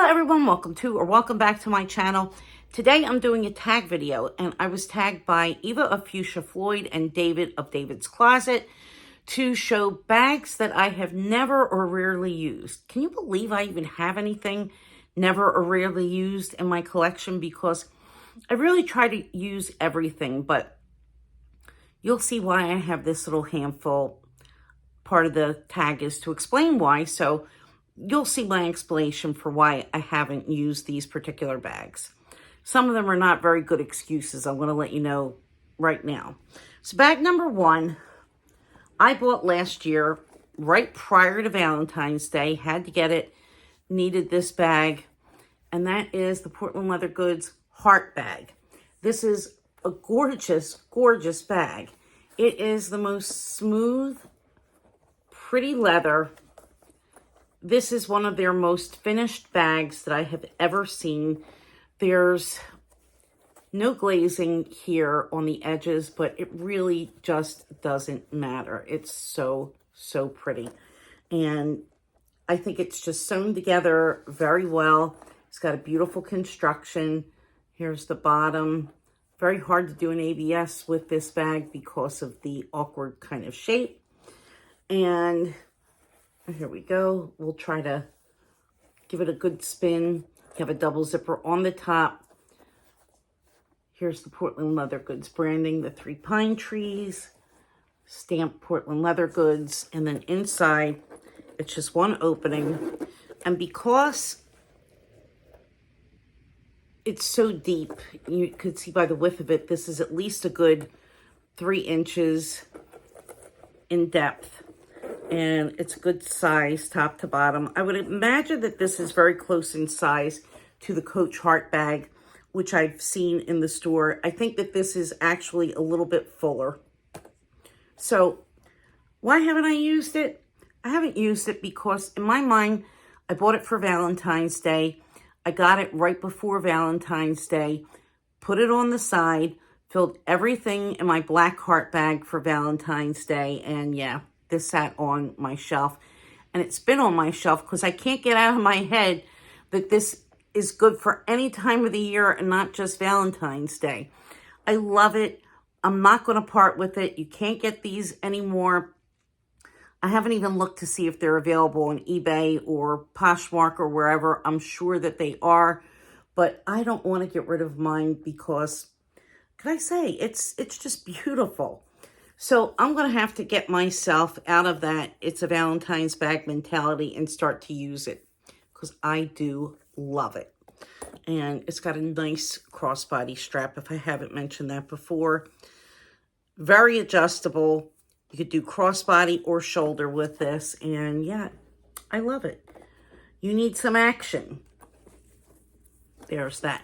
everyone, welcome back to my channel. Today I'm doing a tag video, and I was tagged by Eva of Fuchsia Floyd and David of David's Closet to show bags that I have never or rarely used. Can you believe I even have anything never or rarely used in my collection? Because I really try to use everything, but you'll see why I have this little handful. Part of the tag is to explain why, so you'll see my explanation for why I haven't used these particular bags. Some of them are not very good excuses. I'm going to let you know right now. So bag number one, I bought last year, right prior to Valentine's Day. Had to get it, needed this bag, and that is the Portland Leather Goods Heart Bag. This is a gorgeous, gorgeous bag. It is the most smooth, pretty leather. This is one of their most finished bags that I have ever seen. There's no glazing here on the edges, but it really just doesn't matter. It's so, so pretty. And I think it's just sewn together very well. It's got a beautiful construction. Here's the bottom. Very hard to do an ABS with this bag because of the awkward kind of shape. And here we go. We'll try to give it a good spin. You have a double zipper on the top. Here's the Portland Leather Goods branding, the 3 pine trees, stamped Portland Leather Goods, and then inside, it's just one opening. And because it's so deep, you could see by the width of it, this is at least a good 3 inches in depth. And it's a good size, top to bottom. I would imagine that this is very close in size to the Coach Heart bag, which I've seen in the store. I think that this is actually a little bit fuller. So why haven't I used it? I haven't used it because in my mind, I bought it for Valentine's Day. I got it right before Valentine's Day, put it on the side, filled everything in my black heart bag for Valentine's Day, and yeah, this sat on my shelf. And it's been on my shelf because I can't get out of my head that this is good for any time of the year and not just Valentine's Day. I love it. I'm not going to part with it. You can't get these anymore. I haven't even looked to see if they're available on eBay or Poshmark or wherever. I'm sure that they are, but I don't want to get rid of mine because, can I say, it's just beautiful. So I'm going to have to get myself out of that it's a Valentine's bag mentality and start to use it because I do love it. And it's got a nice crossbody strap, if I haven't mentioned that before. Very adjustable. You could do crossbody or shoulder with this. And yeah, I love it. You need some action. There's that.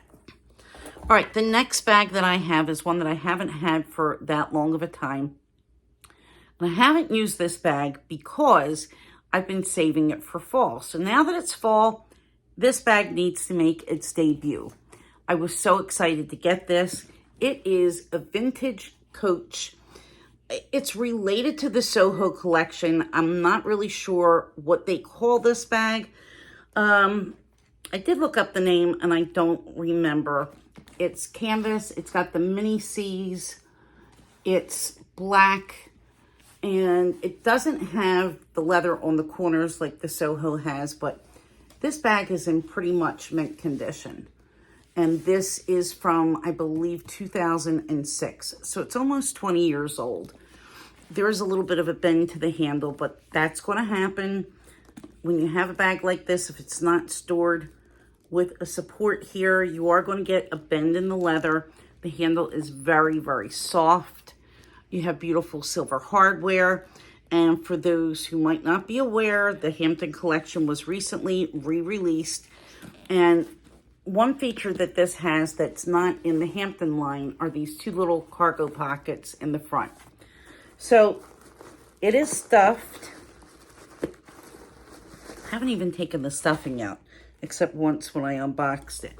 All right, the next bag that I have is one that I haven't had for that long of a time. And I haven't used this bag because I've been saving it for fall. So now that it's fall, this bag needs to make its debut. I was so excited to get this. It is a vintage Coach. It's related to the Soho collection. I'm not really sure what they call this bag. I did look up the name and I don't remember. It's canvas. It's got the mini C's. It's black. And it doesn't have the leather on the corners like the Soho has, but this bag is in pretty much mint condition. And this is from, I believe, 2006. So it's almost 20 years old. There is a little bit of a bend to the handle, but that's going to happen when you have a bag like this. If it's not stored with a support here, you are going to get a bend in the leather. The handle is very, very soft. You have beautiful silver hardware. And for those who might not be aware, the Hampton collection was recently re-released. And one feature that this has that's not in the Hampton line are these 2 little cargo pockets in the front. So it is stuffed. I haven't even taken the stuffing out, except once when I unboxed it.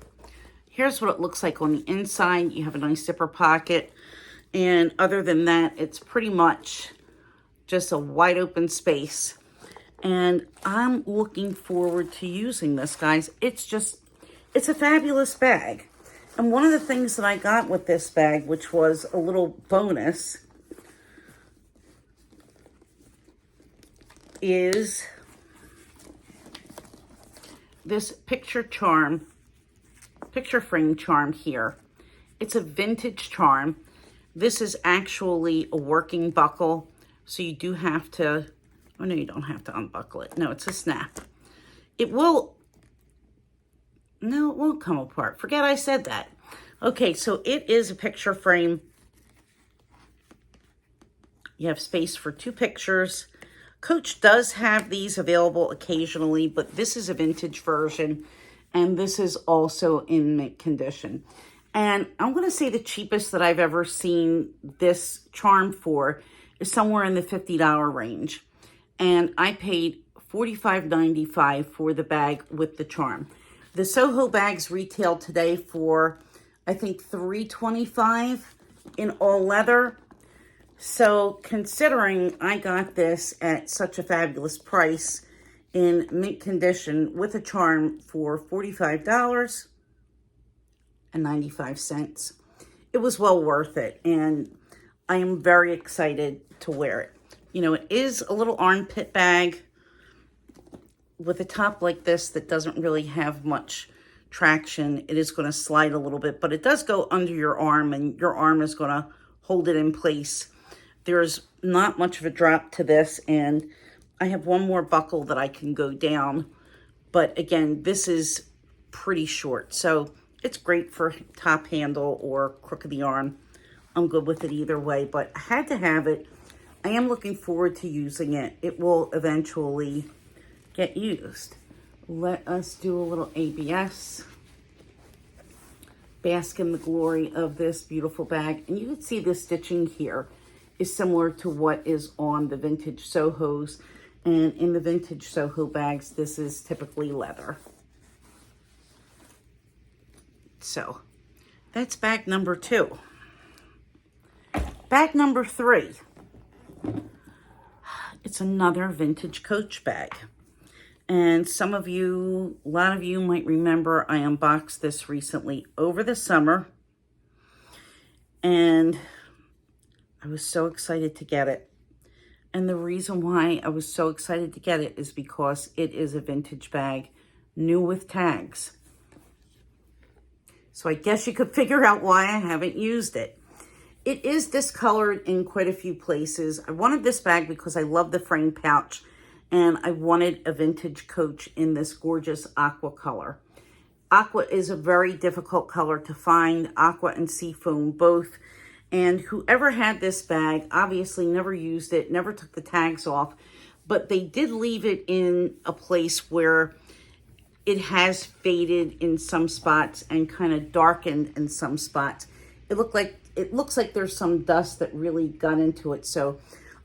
Here's what it looks like on the inside. You have a nice zipper pocket. And other than that, it's pretty much just a wide open space. And I'm looking forward to using this, guys. It's a fabulous bag. And one of the things that I got with this bag, which was a little bonus, is this picture frame charm here. It's a vintage charm. This is actually a working buckle, so you do have to, oh no, you don't have to unbuckle it. No, it's a snap. No, it won't come apart. Forget I said that. Okay, so it is a picture frame. You have space for 2 pictures. Coach does have these available occasionally, but this is a vintage version, and this is also in mint condition. And I'm going to say the cheapest that I've ever seen this charm for is somewhere in the $50 range. And I paid $45.95 for the bag with the charm. The Soho bags retail today for, I think, $325 in all leather. So considering I got this at such a fabulous price in mint condition with a charm for $45.95, it was well worth it. And I am very excited to wear it. You know, it is a little armpit bag with a top like this that doesn't really have much traction. It is going to slide a little bit, but it does go under your arm, and your arm is going to hold it in place. There's not much of a drop to this, and I have one more buckle that I can go down. But again, this is pretty short, so it's great for top handle or crook of the arm. I'm good with it either way, but I had to have it. I am looking forward to using it. It will eventually get used. Let us do a little ABS. Bask in the glory of this beautiful bag. And you can see the stitching here is similar to what is on the vintage Sohos. And in the vintage Soho bags, this is typically leather. So that's bag number 2. Bag number 3. It's another vintage Coach bag. And a lot of you might remember I unboxed this recently over the summer. And I was so excited to get it. And the reason why I was so excited to get it is because it is a vintage bag, new with tags. So I guess you could figure out why I haven't used it. It is discolored in quite a few places. I wanted this bag because I love the frame pouch, and I wanted a vintage Coach in this gorgeous aqua color. Aqua is a very difficult color to find, aqua and seafoam both. And whoever had this bag obviously never used it, never took the tags off, but they did leave it in a place where it has faded in some spots and kind of darkened in some spots. It looks like there's some dust that really got into it. So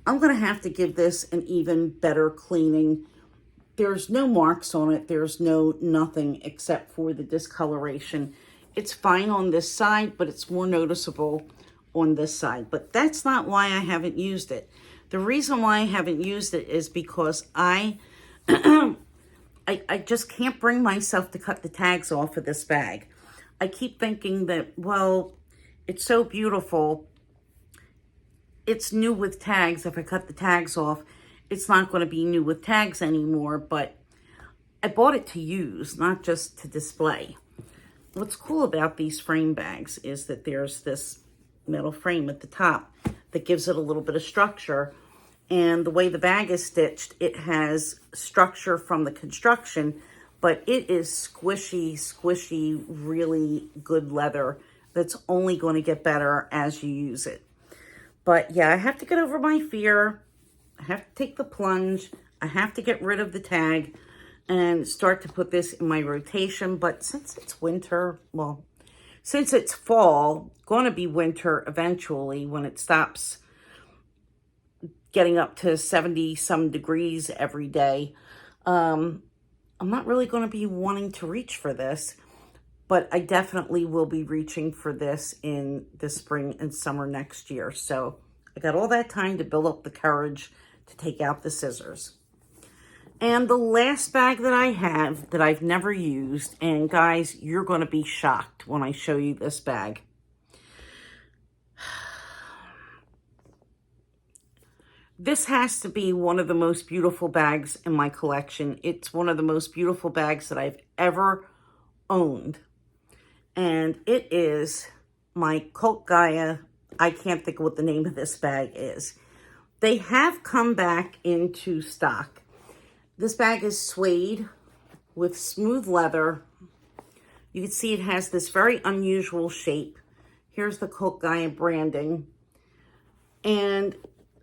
I'm going to have to give this an even better cleaning. There's no marks on it. There's nothing except for the discoloration. It's fine on this side, but it's more noticeable on this side. But that's not why I haven't used it. The reason why I haven't used it is because I just can't bring myself to cut the tags off of this bag. I keep thinking that, well, it's so beautiful. It's new with tags. If I cut the tags off, it's not going to be new with tags anymore, but I bought it to use, not just to display. What's cool about these frame bags is that there's this metal frame at the top that gives it a little bit of structure. And the way the bag is stitched, it has structure from the construction, but it is squishy, really good leather that's only going to get better as you use it. But yeah, I have to get over my fear. I have to take the plunge. I have to get rid of the tag and start to put this in my rotation. But since it's winter, well, since it's fall, going to be winter eventually when it stops getting up to 70 some degrees every day, I'm not really going to be wanting to reach for this, but I definitely will be reaching for this in the spring and summer next year. So I got all that time to build up the courage to take out the scissors. And the last bag that I have that I've never used, and guys, you're going to be shocked when I show you this bag. This has to be one of the most beautiful bags in my collection. It's one of the most beautiful bags that I've ever owned. And it is my Cult Gaia. I can't think of what the name of this bag is. They have come back into stock. This bag is suede with smooth leather. You can see it has this very unusual shape. Here's the Cult Gaia branding. And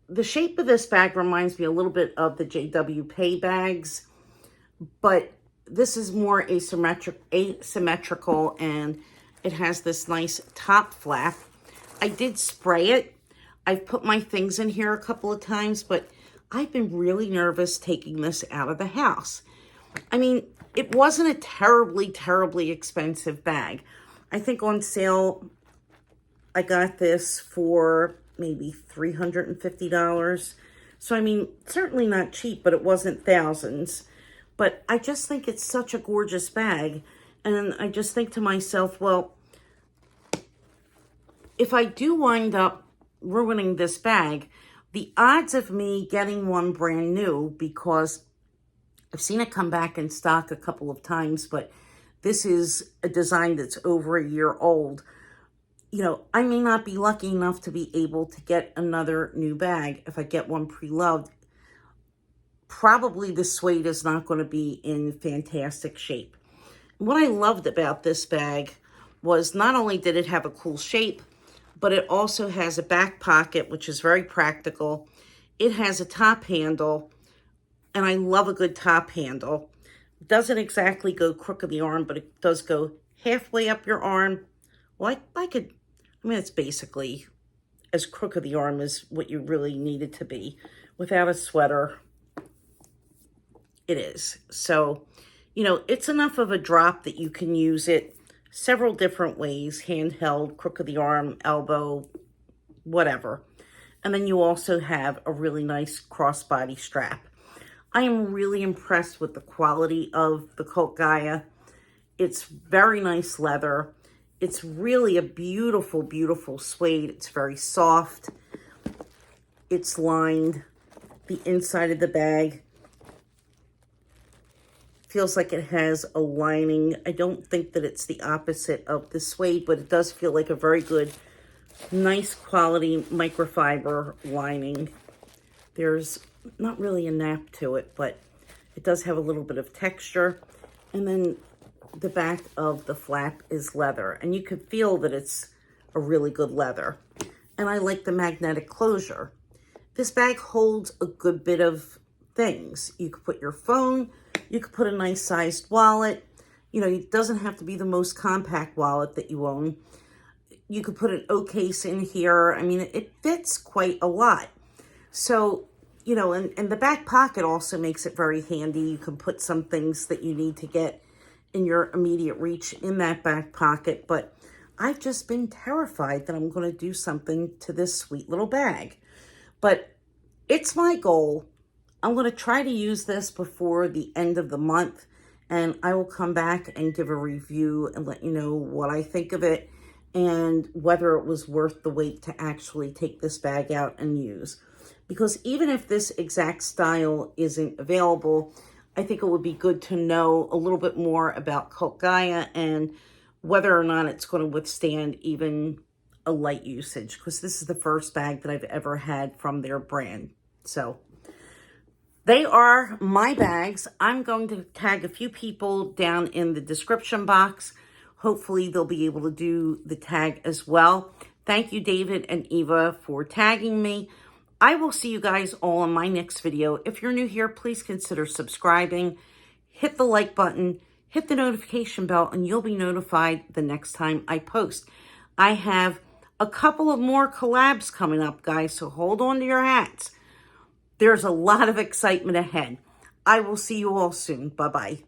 the shape of this bag reminds me a little bit of the JW Pay bags, but this is more asymmetrical, and it has this nice top flap. I did spray it. I've put my things in here a couple of times, but I've been really nervous taking this out of the house. I mean, it wasn't a terribly expensive bag. I think on sale, I got this for maybe $350. So, I mean, certainly not cheap, but it wasn't thousands. But I just think it's such a gorgeous bag. And I just think to myself, well, if I do wind up ruining this bag, the odds of me getting one brand new, because I've seen it come back in stock a couple of times, but this is a design that's over a year old. You know, I may not be lucky enough to be able to get another new bag. If I get one pre-loved, probably the suede is not going to be in fantastic shape. What I loved about this bag was not only did it have a cool shape, but it also has a back pocket, which is very practical. It has a top handle, and I love a good top handle. It doesn't exactly go crook of the arm, but it does go halfway up your arm. Well, I mean, it's basically as crook of the arm as what you really need it to be. Without a sweater, it is. So, you know, it's enough of a drop that you can use it several different ways: handheld, crook of the arm, elbow, whatever. And then you also have a really nice crossbody strap. I am really impressed with the quality of the Cult Gaia. It's very nice leather. It's really a beautiful suede. It's very soft. It's lined. The inside of the bag feels like it has a lining. I don't think that it's the opposite of the suede, but it does feel like a very good, nice quality microfiber lining. There's not really a nap to it, but it does have a little bit of texture. And then the back of the flap is leather, and you can feel that it's a really good leather. And I like the magnetic closure. This bag holds a good bit of things. You could put your phone, you could put a nice sized wallet. You know, it doesn't have to be the most compact wallet that you own. You could put an O case in here. I mean, it fits quite a lot. So, you know, and the back pocket also makes it very handy. You can put some things that you need to get in your immediate reach in that back pocket. But I've just been terrified that I'm going to do something to this sweet little bag. But it's my goal. I'm going to try to use this before the end of the month, and I will come back and give a review and let you know what I think of it and whether it was worth the wait to actually take this bag out and use. Because even if this exact style isn't available, I think it would be good to know a little bit more about Cult Gaia and whether or not it's going to withstand even a light usage, because this is the first bag that I've ever had from their brand. So they are my bags. I'm going to tag a few people down in the description box. Hopefully they'll be able to do the tag as well. Thank you, David and Eva, for tagging me. I will see you guys all in my next video. If you're new here, please consider subscribing. Hit the like button, hit the notification bell, and you'll be notified the next time I post. I have a couple of more collabs coming up, guys, so hold on to your hats. There's a lot of excitement ahead. I will see you all soon. Bye-bye.